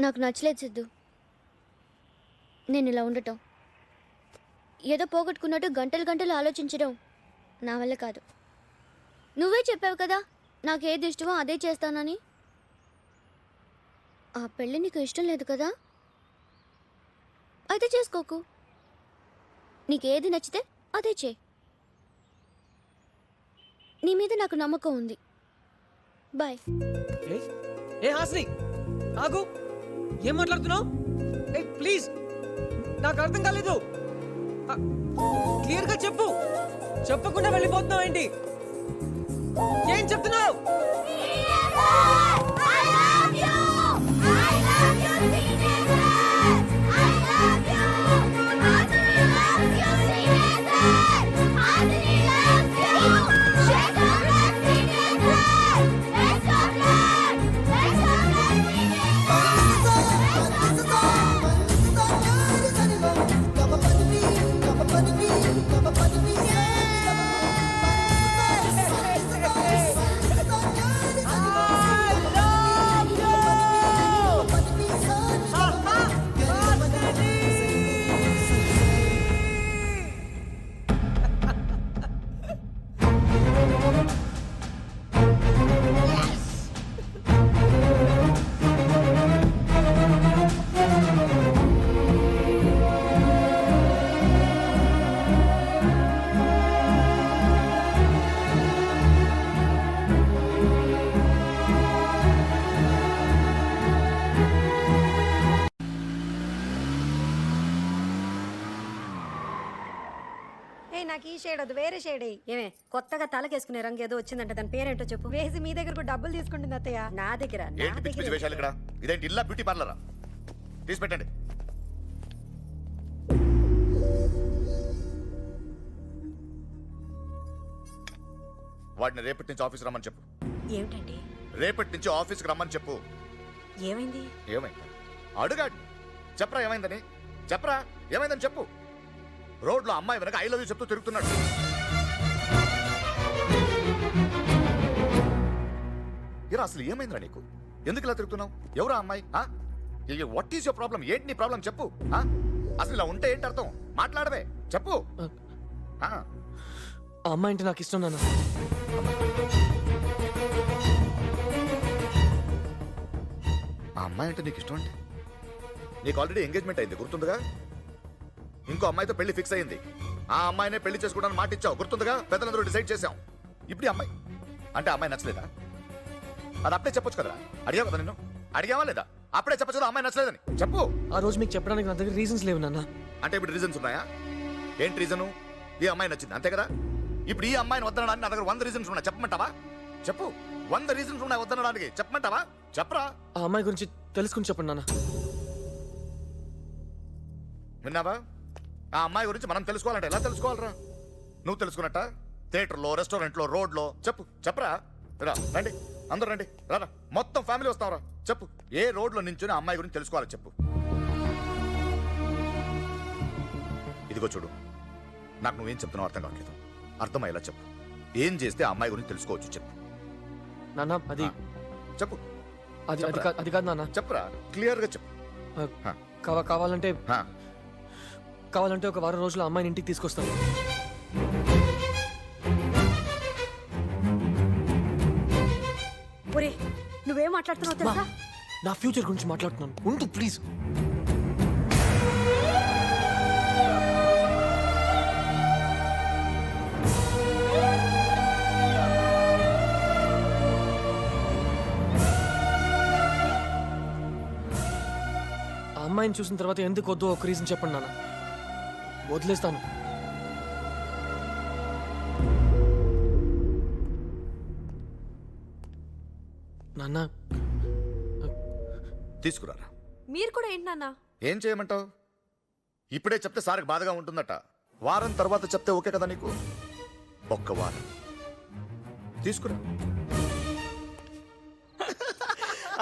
నాకు నచ్చలేదు సిద్ధు. నేను ఇలా ఉండటం, ఏదో పోగొట్టుకున్నట్టు గంటలు గంటలు ఆలోచించడం నా వల్ల కాదు. నువ్వే చెప్పావు కదా నాకు ఏది ఇష్టమో అదే చేస్తానని. ఆ పెళ్ళి నీకు ఇష్టం లేదు కదా, అయితే చేసుకోకు. నీకేది నచ్చితే అదే చేయి. నీ మీద నాకు నమ్మకం ఉంది. బాయ్. ఏ హాస్ని, ఆగు. ఏం మాట్లాడుతున్నావు? ఏ ప్లీజ్, నాకు అర్థం కాలేదు. క్లియర్ గా చెప్పు. చెప్పకుండా వెళ్ళిపోతున్నావు ఏంటి? ఏం చెప్తున్నావు? నాకు ఈ షేడ్ అది వేరే షేడ్ ఏమే కొత్తగా తలకేసుకునే రంగు ఏదో వచ్చిందంటే దాని పేరేంటో చెప్పు. వేసి మీ దగ్గర డబ్బులు తీసుకుంటుంది అత్తయ్య. నా దగ్గర ఇదేంటి ఇల్లా బ్యూటీ పార్లరా? తీసి పెట్టండి. వాడిని రేపటి నుంచి ఆఫీస్ రమ్మని చెప్పు. ఏమిటండి? రేపటి నుంచి ఆఫీస్కి రమ్మని చెప్పు. ఏమైంది? ఏమైంది అడుగాడు. చెప్పరా ఏమైందని. చెప్పరా ఏమైందని చెప్పు. రోడ్లో అమ్మాయి వెనక ఐ లవ్ యూ చెప్తూ తిరుగుతున్నాడు. ఇరా అసలు ఏమైందిరా నీకు? ఎందుకు ఇలా తిరుగుతున్నావు? ఎవరా అమ్మాయి? What is your problem? ఏంటి నీ ప్రాబ్లం చెప్పు. అసలు ఇలా ఉంటే ఏంటి అర్థం? మాట్లాడవే, చెప్పు. ఆ అమ్మాయి అంటే నాకు ఇష్టం నాన్న. ఆ అమ్మాయి అంటే నీకు ఇష్టం అంటే నీకు ఆల్రెడీ ఎంగేజ్మెంట్ అయింది గుర్తుందిగా. ఇంకో అమ్మాయితో పెళ్లి ఫిక్స్ అయింది. ఆ అమ్మాయినే పెళ్లి చేసుకోవడానికి మాట ఇచ్చావు గుర్తుందిగా. పెద్దలందరూ డిసైడ్ చేశాం. ఇప్పుడు అమ్మాయి అంటే అమ్మాయి నచ్చలేదా? అది అప్పుడే చెప్పొచ్చు కదరా. అడిగావు కదా, నిన్ను అడిగావా లేదా? అప్పుడే చెప్పచ్చు కదా అమ్మాయి నచ్చలేదని. చెప్పు. ఆ రోజు మీకు చెప్పడానికి నా దగ్గర రీజన్స్ లేవు నాన్న. అంటే ఇప్పుడు రీజన్స్ ఉన్నాయా? ఏంటి రీజను? ఈ అమ్మాయి నచ్చింది అంతే కదా. ఇప్పుడు ఈ అమ్మాయిని వద్దనడానికి నా దగ్గర 100 రీజన్స్ ఉన్నాయి. చెప్పమంటావా? చెప్పు. 100 రీజన్స్ ఉన్నాయి వద్దనడానికి. చెప్పమంటావా? చెప్పరా. ఆ అమ్మాయి గురించి తెలుసుకుని చెప్పండి నాన్న. విన్నావా? ఆ అమ్మాయి గురించి మనం తెలుసుకోవాలంటే ఎలా తెలుసుకోవాలరా? నువ్వు తెలుసుకున్నట్ట థియేటర్లో, రెస్టారెంట్లో, రోడ్లో. చెప్పు. చెప్పరా. రా రండి, అందరూ రండి. రారా, మొత్తం ఫ్యామిలీ వస్తావరా. చెప్పు. ఏ రోడ్లో నించుని ఆ అమ్మాయి గురించి తెలుసుకోవాలి చెప్పు. ఇదిగో చూడు, నాకు నువ్వేం చెప్తున్నావు అర్థం కావట్లేదు. అర్థమయ్యేలా చెప్పు. ఏం చేస్తే ఆ అమ్మాయి గురించి తెలుసుకోవచ్చు చెప్పు. నాన్న అది చెప్పు. అది కాదు నాన్న. చెప్పరా, క్లియర్గా చెప్పు. కావాలంటే ఒక వారం రోజులు అమ్మాయిని ఇంటికి తీసుకొస్తాను. ఒరే నువ్వేం మాట్లాడుతున్నావు తెలుసా? నా ఫ్యూచర్ గురించి మాట్లాడుతున్నాను. ఉండు ప్లీజ్. ఆ అమ్మాయిని చూసిన తర్వాత ఎందుకు వద్దు ఒక రీజన్ చెప్పండి నాన్న. వదిలేస్తాను. నాన్న తీసుకురారా. మీరు కూడా ఏంటి నాన్న? ఏం చేయమంటావు? ఇప్పుడే చెప్తే సార్కి బాధగా ఉంటుందట. వారం తర్వాత చెప్తే ఓకే కదా నీకు? ఒక్క వారం తీసుకురా.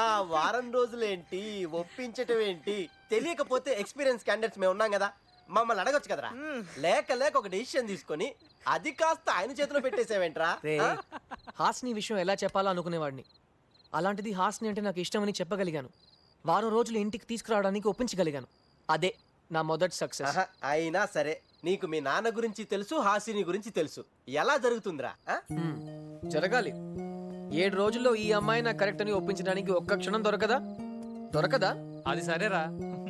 ఆ వారం రోజులేంటి, ఒప్పించటం ఏంటి? తెలియకపోతే ఎక్స్పీరియన్స్ క్యాండిడేట్స్ మేము ఉన్నాం కదా, మమ్మల్ని అడగొచ్చు కదరా. లేక ఒక డెసిషన్ తీసుకొని అది కాస్త ఆయన చేతిలో పెట్టేసావేంట్రా? హాస్ని విషయం ఎలా చెప్పాలో అనుకునేవాడిని. అలాంటిది హాస్ని అంటే నాకు ఇష్టమని చెప్పగలిగాను. వారం రోజులు ఇంటికి తీసుకురావడానికి ఒప్పించగలిగాను. అదే నా మొదటి సక్సెస్. ఆహా, అయినా సరే నీకు మీ నాన్న గురించి తెలుసు, హాసిని గురించి తెలుసు. ఎలా జరుగుతుందిరా ఆ? జరగాలి. 7 రోజుల్లో ఈ అమ్మాయి నాకు కరెక్ట్ అని ఒప్పించడానికి ఒక్క క్షణం దొరకదా? అది సరేరా,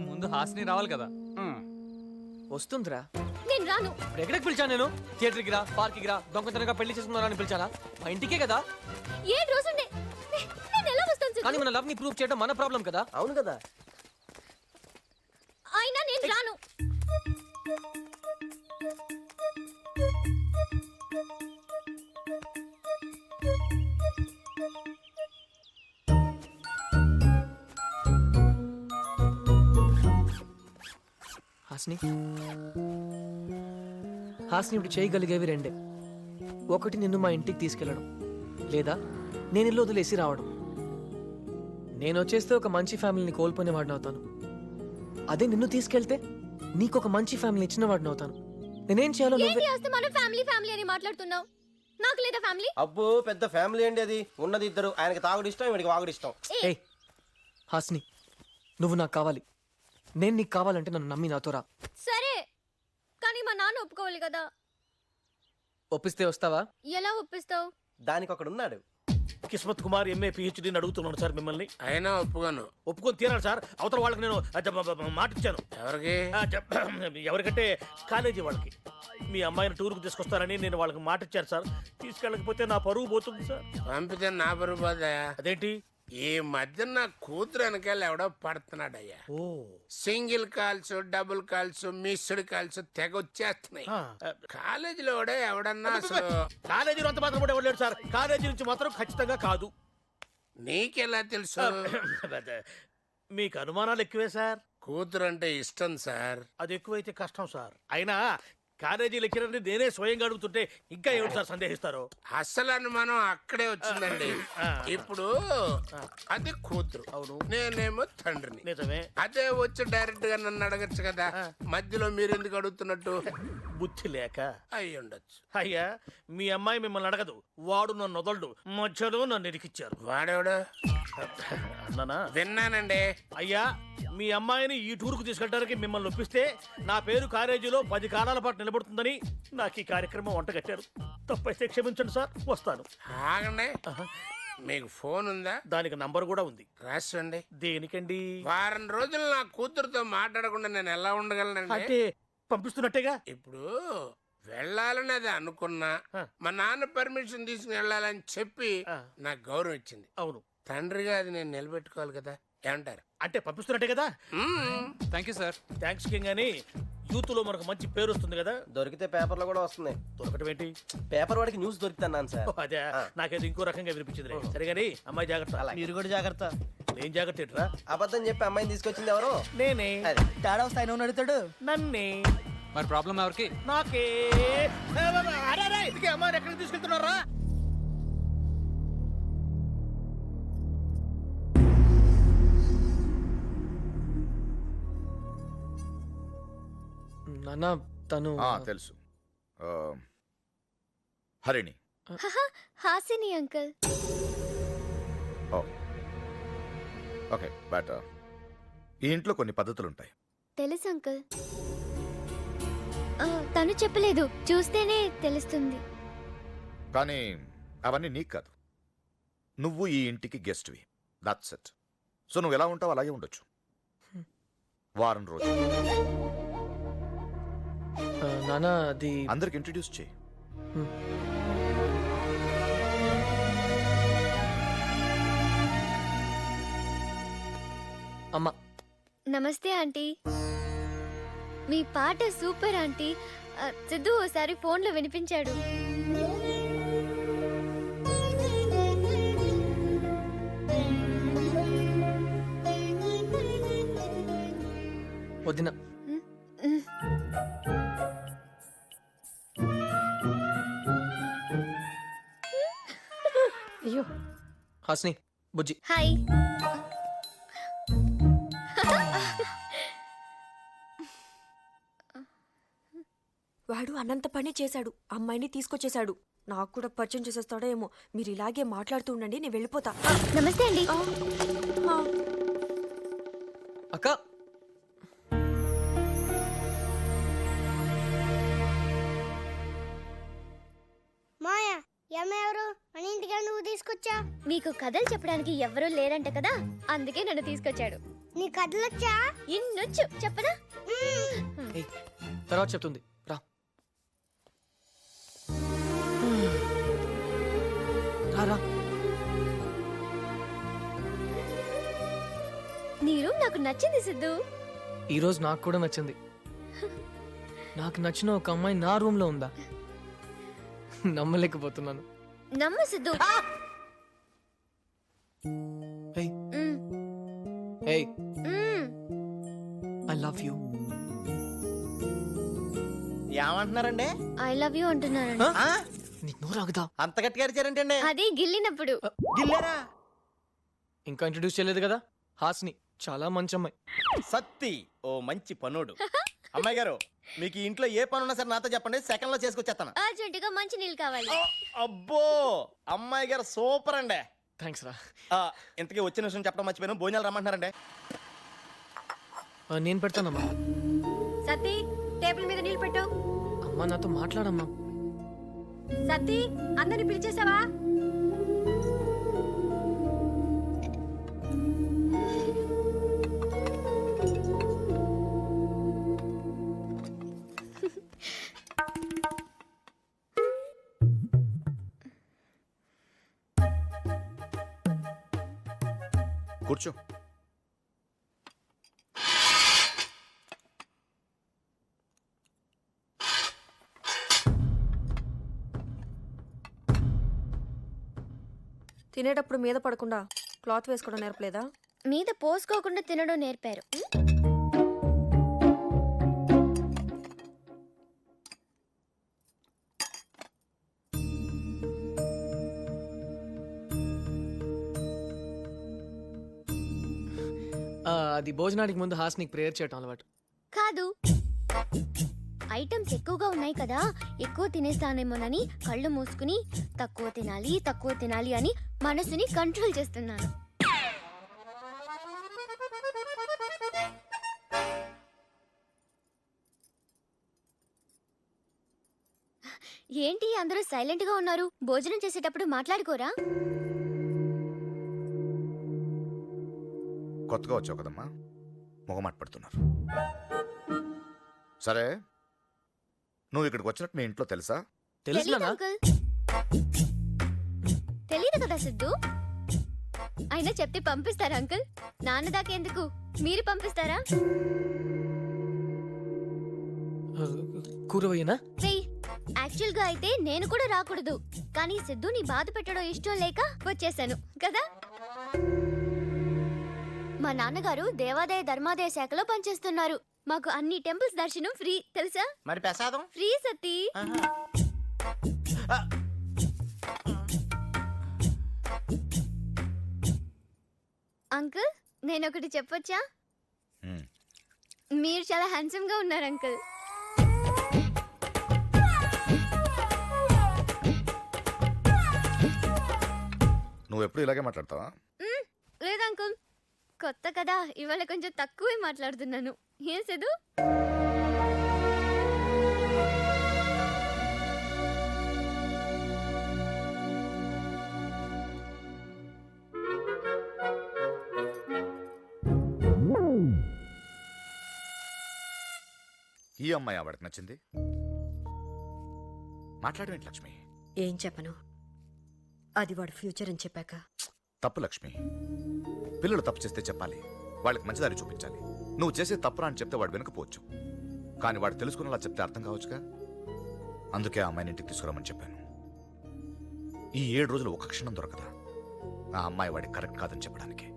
ముందు హాసిని రావాలి కదా. వస్తుందిరా. నేను రాను. ఇప్పుడు ఎక్కడికి పిలిచాను నేను? థియేటర్కి రా, పార్క్కి రా, దొంగతనంగా పెళ్లి చేసుకున్నారని పిలిచానా? మా ఇంటికే కదా. 7 రోజుండే నేను ఎలా వస్తాను సిద్ధు? కానీ మన లవ్ ని ప్రూవ్ చేయడం మన ప్రాబ్లం కదా. అవును కదా. అయినా నేను రాను. హాస్ని ఇప్పుడు చేయగలిగేవి రెండే. ఒకటి, నిన్ను మా ఇంటికి తీసుకెళ్ళడం, లేదా నేను ఇల్లు వదిలేసి రావడం. నేను వచ్చేస్తే ఒక మంచి ఫ్యామిలీని కోల్పోయిన వాడిని అవుతాను. అదే నిన్ను తీసుకెళ్తే నీకు ఒక మంచి ఫ్యామిలీ ఇచ్చిన వాడిని అవుతాను. నేనేం చేయాలో ఏంటి నువ్వే. వస్తే మనం ఫ్యామిలీ అని మాట్లాడుతున్నావు? నాకు లేదా ఫ్యామిలీ? అబ్బో పెద్ద ఫ్యామిలీ అండి అది. ఉన్నది ఇద్దరు, ఆయనకి తాగుడు ఇష్టం, వీడికి వాగుడు ఇష్టం. ఏయ్ హాస్ని, నువ్వు నాకు కావాలి. నేను నీకు కావాలంటే నన్ను నమ్మి నాతో రా. సరే, కానీ మా నాన్న ఒప్పుకోవాలి కదా. ఒప్పిస్తే వస్తావా? ఎలా ఒప్పిస్తావు? దానికి ఒకడు ఉన్నాడు. కిస్మత్ కుమార్ ఎంఏ పిహెచ్డీని అడుగుతున్నాను సార్ మిమ్మల్ని. అయినా ఒప్పుకోను. ఒప్పుకొని తీరాలి సార్. అవతల వాళ్ళకి నేను మాట ఇచ్చాను. ఎవరికి? ఎవరికంటే కాలేజీ వాళ్ళకి. మీ అమ్మాయిని టూర్కి తీసుకొస్తారని నేను వాళ్ళకి మాట ఇచ్చాను సార్. తీసుకెళ్ళకపోతే నా పరువు పోతుంది సార్. పంపితే నా బరుబాదయ్యా. అదేంటి? ఈ మధ్య నా కూతురు వెనకాల ఎవడో పడుతున్నాడయ్యా. ఓ single calls, double calls, missed calls తెగ వచ్చేస్తున్నాయి. కాలేజీలో కూడా ఎవడన్నా అసలు కాలేజీలో అంత మాత్రం కూడా ఇవ్వలేడు సార్. కాలేజీ నుంచి మాత్రం ఖచ్చితంగా కాదు. నీకెలా తెలుసు? మీకు అనుమానాలు ఎక్కువే సార్. కూతురు అంటే ఇష్టం సార్. అది ఎక్కువైతే కష్టం సార్. అయినా కాలేజీ లెక్చరర్ని నేనే స్వయంగా అడుగుతుంటే ఇంకా ఏమిటి సార్ సందేహిస్తారు? అసలు అనుమానం అక్కడే వచ్చిందండి. ఇప్పుడు అది కూతురు, అవును, నేనేమో తండ్రిని. నిజమే. అదే వచ్చి డైరెక్ట్ గా నన్ను అడగచ్చు కదా. మధ్యలో మీరు ఎందుకు అడుగుతున్నట్టు? బుద్ధి లేక అయ్యి ఉండొచ్చు. అయ్యా, మీ అమ్మాయి మిమ్మల్ని అడగదు. వాడు నన్ను వదలడు. మధ్యలో నన్ను ఇరికిచ్చారు. వాడేవాడు? అన్నానా? విన్నానండి. అయ్యా, మీ అమ్మాయిని ఈ టూర్కు తీసుకెళ్ళడానికి మిమ్మల్ని ఒప్పిస్తే నా పేరు కాలేజీలో 10 కాలాల పాటు నిలబడుతుందని నాకు ఈ కార్యక్రమం వంటగట్టారు. తప్పైతే క్షమించండి సార్. వస్తాను. ఆగండి. మీకు ఫోన్ ఉందా? దానికి నంబర్ కూడా ఉంది. రాసుకోండి. దేనికండి? వారం రోజులు నా కూతురుతో మాట్లాడకుండా నేను ఎలా ఉండగలనండి? అంటే పంపిస్తున్నట్టేగా. ఇప్పుడు వెళ్ళాలని అది అనుకున్నా, మా నాన్న పర్మిషన్ తీసుకుని వెళ్ళాలని చెప్పి నాకు గౌరవం ఇచ్చింది. అవును, తండ్రిగా అది నేను నిలబెట్టుకోవాలి కదా. ఏమంటారు? అంటే పంపిస్తున్నట్టే కదా. Thank you sir. Thanks king అని యూత్ లో మనకు మంచి పేరు వస్తుంది కదా. దొరికితే పేపర్లో కూడా వస్తుంది. దొరకటం ఏంటి? పేపర్ వాడికి న్యూస్ దొరుకుతున్నాను సార్. అదే, నాకేదో ఇంకో రకంగా వినిపించింది. సరే కానీ అమ్మాయి జాగ్రత్త. మీరు కూడా జాగ్రత్త. నేను జాగ్రత్త ఏంట్రా? అబద్ధం చెప్పి అమ్మాయిని తీసుకొచ్చింది ఎవరు? నేనే. అది తేడా వస్తాయి నువ్వు అడుగుతాడు. నన్నే. మరి ప్రాబ్లం ఎవరికి? నాకే. అమ్మాయిని ఎక్కడికి తీసుకెళ్తున్నారా? నాన్న తను తెలుసు. Harini. Hasini uncle. Okay, but ఈ ఇంట్లో కొన్ని పద్ధతులు ఉంటాయి. తెలుసు అంకుల్. తను చెప్పలేదు, చూస్తేనే తెలుస్తుంది. కానీ అవన్నీ నీకు కాదు. నువ్వు ఈ ఇంటికి గెస్ట్వి. That's it. సో నువ్వు ఎలా ఉంటావు అలాగే ఉండొచ్చు. వారం రోజులు నాన్న అది అందరికి ఇంట్రడ్యూస్ చేయి. అమ్మ. నమస్తే ఆంటీ. మీ పాట సూపర్ ఆంటీ. సిద్ధు ఓసారి ఫోన్లో వినిపించాడు. వదిన. అయ్యో, హాస్ని, బుజ్జి. హాయ్. వాడు అనంత పని చేశాడు. అమ్మాయిని తీసుకొచ్చేశాడు. నాకు కూడా పరిచయం చేసేస్తాడో ఏమో. మీరు ఇలాగే మాట్లాడుతూ ఉండండి, నేను వెళ్ళిపోతా. నమస్తే అండి. అక్క మాయా ఎవరు మన ఇంటికి నువ్వు తీసుకొచ్చా? మీకు కథలు చెప్పడానికి ఎవరూ లేరంట కదా, అందుకే నన్ను తీసుకొచ్చాడు. నీ కథలొచ్చా? ఇన్నొచ్చు చెప్పదా? ఏయ్, తర్వాత చెప్తుంది రా. రా రా. నీ రూమ్ నాకు నచ్చింది సిద్ధు. ఈరోజు నాకు కూడా నచ్చింది. నాకు నచ్చిన ఒక అమ్మాయి నా రూమ్ లో ఉందా? నమ్మలేకపోతున్నాను. నమ్ము సిద్ధు. ఏయ్ మ్, ఏయ్, మ్. I love you. ఏమంటున్నారండి? ఐ లవ్ యూ అంటున్నానండి. నీకు నోరు ఆగుదా? అంత గట్టిగా అరిచారంటండి? అది గిల్లినప్పుడు. గిల్లారా? ఇంకా ఇంట్రడ్యూస్ చేయలేదు కదా, హాస్ని చాలా మంచి అమ్మాయి. సత్తి ఓ మంచి పనుడు. అమ్మాయి గారు, మీకు ఈ ఇంట్లో ఏ పని ఉన్నా సరే నాతో చెప్పండి, సెకండ్ లో చేసుకొచ్చేస్తాను. అర్జెంటుగా మంచి నీళ్ళు కావాలి. అబ్బో, అమ్మాయి గారు సూపర్ అండి. థ్యాంక్స్ రా. ఇంతకీ వచ్చిన విషయం చెప్పడం మర్చిపోయాను, భోజనాలు రమ్మంటున్నారండి. నేను పెడతానమ్మా. సతీ టేబుల్ మీద నీళ్ళు పెట్టు. అమ్మా నాతో మాట్లాడమ్మా. సతీ అందరిని పిలిచేసావా? కూర్చో. తినేటప్పుడు మీద పడకుండా క్లాత్ వేసుకోవడం నేర్పలేదా? మీద పోసుకోకుండా తినడం నేర్పారు. అది భోజనానికి ముందు హాస్నికి ప్రేయర్ చేయటం అలవాటు. కాదు, ఐటమ్స్ ఎక్కువగా ఉన్నాయి కదా, ఎక్కువ తినేస్తానేమోనని కళ్ళు మూసుకుని తక్కువ తినాలి అని మనసుని కంట్రోల్ చేస్తున్నాను. ఏంటి అందరూ సైలెంట్ గా ఉన్నారు? భోజనం చేసేటప్పుడు మాట్లాడుకోరా? కొత్తగా వచ్చావు కదమ్మా, మొగమాట పడుతున్నారు. సరే, నువ్వు ఇక్కడికి వచ్చినట్టు మీ ఇంట్లో తెలుసా? తెలుసు తెలీదు నాన్న. అంకుల్. తెలీదు కదా సిద్ధు. అయినా చెప్తే పంపిస్తారా అంకుల్? నాన్న దాకెందుకు, మీరు పంపిస్తారా? కూర వేయనా? యాక్చువల్ గా అయితే నేను కూడా రాకూడదు, కానీ సిద్ధుని బాధ పెట్టడం ఇష్టం లేక వచ్చేసాను కదా. మా నాన్నగారు దేవాదాయ ధర్మాదాయ శాఖలో పనిచేస్తున్నారు. మాకు అన్ని టెంపుల్స్ దర్శనం ఫ్రీ, తెలుసా? మరి ప్రసాదం? ఫ్రీ సతీ. అంకుల్, నేను ఒకటి చెప్పొచ్చా? హ్మ్. మీరు చాలా హ్యాండ్సమ్ గా ఉన్నారు అంకుల్. నువ్వు ఎప్పుడు ఇలాగే మాట్లాడతావా? లేదు అంకుల్, కొత్త కదా, ఇవాళ కొంచెం తక్కువే మాట్లాడుతున్నాను. ఏం సిద్ధు? ఈ అమ్మాయి ఆవిడకి నచ్చింది. మాట్లాడమేంటి లక్ష్మి? ఏం చెప్పను, అది వాడు ఫ్యూచర్ అని చెప్పాక. తప్పు లక్ష్మి. పిల్లలు తప్పు చేస్తే చెప్పాలి, వాళ్ళకి మంచిదారి చూపించాలి. నువ్వు చేసే తప్పురా అని చెప్తే వాడు వెనుకపోవచ్చు, కానీ వాడు తెలుసుకునేలా చెప్తే అర్థం కావచ్చుగా. అందుకే ఆ అమ్మాయిని ఇంటికి తీసుకురామని చెప్పాను. ఈ 7 రోజులు ఒక క్షణం దొరకదా ఆ అమ్మాయి వాడికి కరెక్ట్ కాదని చెప్పడానికి.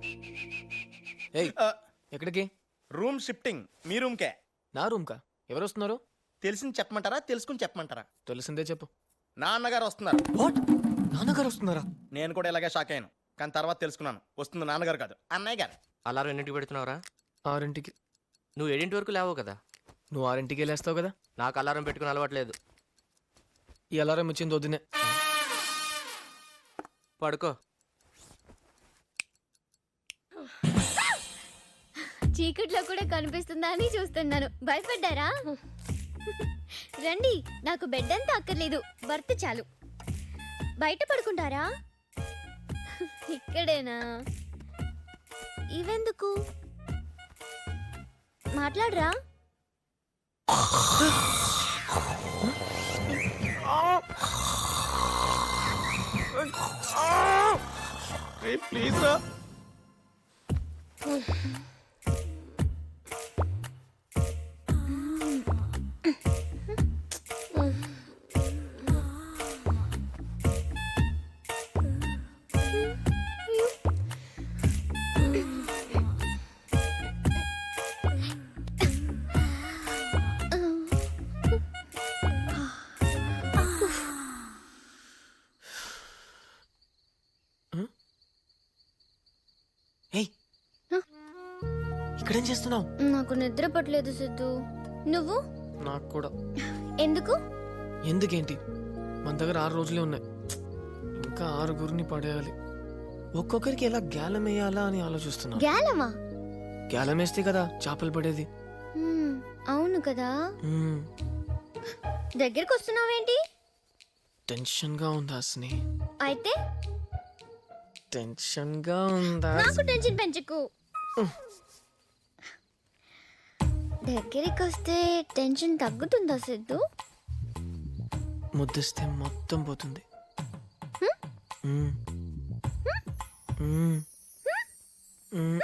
ఏయ్, ఎక్కడికి? Room shifting. మీ రూమ్ కే. నా రూమ్ కా? ఎవరు వస్తున్నారు? తెలిసింది చెప్పమంటారా, తెలుసుకుని చెప్పమంటారా? తెలిసిందే చెప్పు. నాన్నగారు వస్తున్నారు. వాట్? నాన్నగారు వస్తున్నారా? నేను కూడా ఇలాగే షాక్ అయ్యాను, కానీ తర్వాత తెలుసుకున్నాను, వస్తుంది నాన్నగారు కాదు అన్నయ్య గారు. అలారం ఎన్నింటికి పెడుతున్నావురా? 6ంటికి. నువ్వు 7 వరకు లేవు కదా. నువ్వు 6ంటికి వెళ్ళేస్తావు కదా. నాకు అలారం పెట్టుకుని అలవాట్లేదు. ఈ అలారం ఇచ్చింది వద్దునే. పడుకో. చీకట్లో కూడా కనిపిస్తుందా అని చూస్తున్నాను. భయపడ్డారా? రండి, నాకు బెడ్ అంతా అక్కర్లేదు, బర్త్ చాలు. బయట పడుకుంటారా? ఇక్కడేనా? ఇవెందుకు? మాట్లాడరా? ప్లీజ్ రా. ఏయ్, ఇక్కడేం చేస్తున్నావు? నాకు నిద్ర పట్టలేదు సిద్ధు. నువ్వు? నాకు కూడా. ఎందుకు? ఎందుకేంటి, మన దగ్గర 6 రోజులే ఉన్నాయి, ఇంకా 6 పడేయాలి. ఒక్కొక్కరికి ఎలా గ్యాలం వేయాలా అని ఆలోచిస్తున్నా. గ్యాలమా? గ్యాలం వేస్తే కదా చేపలు పడేది. అవును కదా. మ్మ్. దగ్గరికి వస్తున్నావేంటి? టెన్షన్ గా ఉందా హాసిని? అయితే టెన్షన్ గా ఉందా? నాకు టెన్షన్ పెంచకు. దగ్గరికి వస్తే టెన్షన్ తగ్గుతుందా సిద్ధు? ముద్దిస్తే మొత్తం పోతుంది. మ్మ్. మ్మ్. మ్మ్.